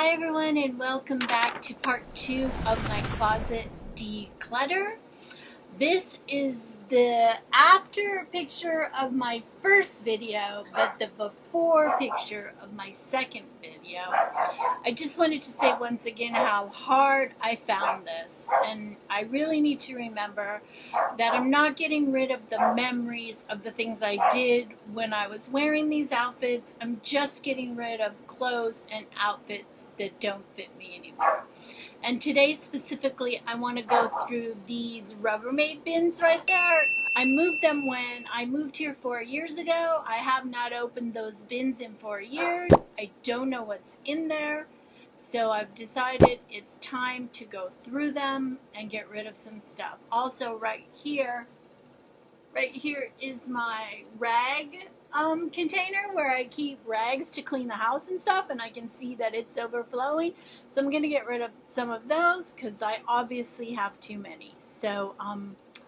Hi everyone, and welcome back to part 2 of my closet declutter. This is the after picture of my first video, but the before picture of my second video. I just wanted to say once again how hard I found this, and I really need to remember that I'm not getting rid of the memories of the things I did when I was wearing these outfits. I'm just getting rid of clothes and outfits that don't fit me anymore. And today specifically, I want to go through these Rubbermaid bins right there. I moved them when I moved here 4 years ago. I have not opened those bins in 4 years. I don't know what's in there. So I've decided it's time to go through them and get rid of some stuff. Also right here is my rag container where I keep rags to clean the house and stuff, and I can see that it's overflowing. So I'm going to get rid of some of those because I obviously have too many. So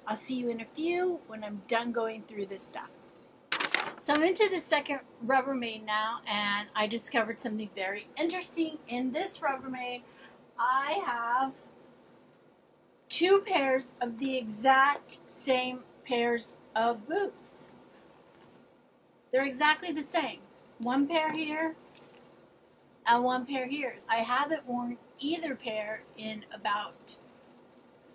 I'll see you in a few when I'm done going through this stuff. So I'm into the second Rubbermaid now, and I discovered something very interesting. In this Rubbermaid, I have 2 pairs of the exact same pairs of boots. They're exactly the same. 1 pair here and 1 pair here. I haven't worn either pair in about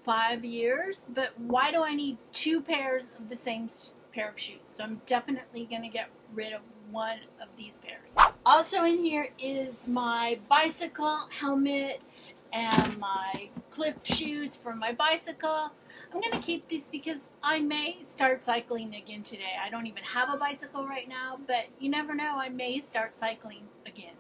5 years, but why do I need 2 pairs of the same pair of shoes? So I'm definitely going to get rid of 1 of these pairs. Also in here is my bicycle helmet and my clip shoes for my bicycle. I'm going to keep these because I may start cycling again today. I don't even have a bicycle right now, but you never know, I may start cycling again.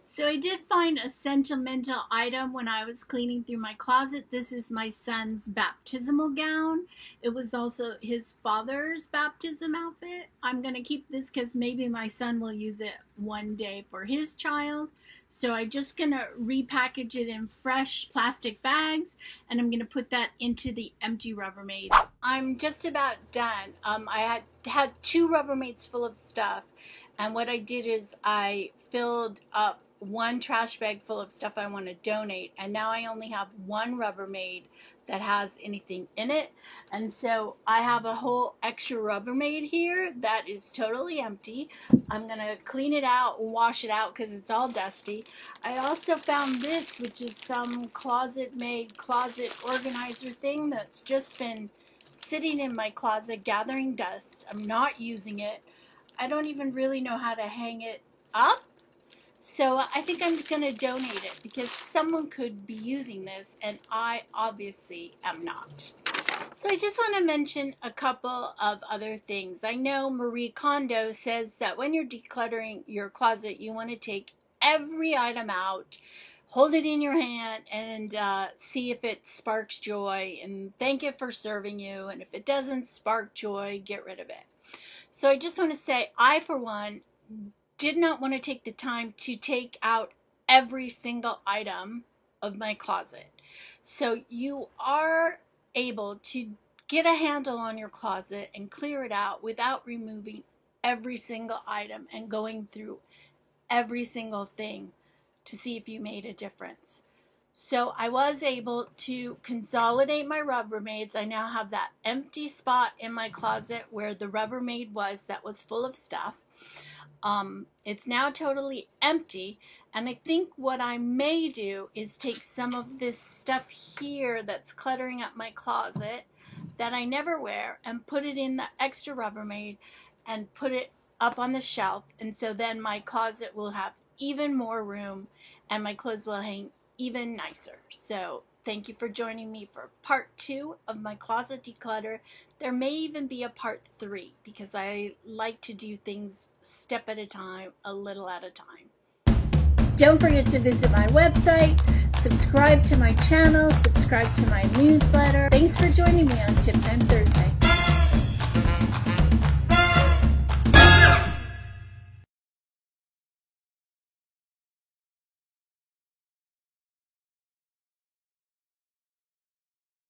So I did find a sentimental item when I was cleaning through my closet. This is my son's baptismal gown. It was also his father's baptism outfit. I'm going to keep this because maybe my son will use it one day for his child. So I'm just going to repackage it in fresh plastic bags, and I'm going to put that into the empty Rubbermaid. I'm just about done. I had 2 Rubbermaids full of stuff, and what I did is I filled up 1 trash bag full of stuff I want to donate, and now I only have 1 Rubbermaid that has anything in it. And so I have a whole extra Rubbermaid here that is totally empty. I'm gonna clean it out, wash it out because it's all dusty. I also found this, which is some closet-made closet organizer thing that's just been sitting in my closet gathering dust. I'm not using it. I don't even really know how to hang it up. So I think I'm going to donate it because someone could be using this, and I obviously am not. So I just want to mention a couple of other things. I know Marie Kondo says that when you're decluttering your closet, you want to take every item out, hold it in your hand, and see if it sparks joy, and thank it for serving you. And if it doesn't spark joy, get rid of it. So I just want to say, I, for one, did not want to take the time to take out every single item of my closet. So you are able to get a handle on your closet and clear it out without removing every single item and going through every single thing to see if you made a difference. So I was able to consolidate my Rubbermaids. I now have that empty spot in my closet where the Rubbermaid was that was full of stuff. It's now totally empty, and I think what I may do is take some of this stuff here that's cluttering up my closet that I never wear and put it in the extra Rubbermaid and put it up on the shelf, and so then my closet will have even more room and my clothes will hang even nicer. So thank you for joining me for part 2 of my closet declutter. There may even be a part 3 because I like to do things step at a time, a little at a time. Don't forget to visit my website, subscribe to my channel, subscribe to my newsletter. Thanks for joining me on Tip Time Thursday.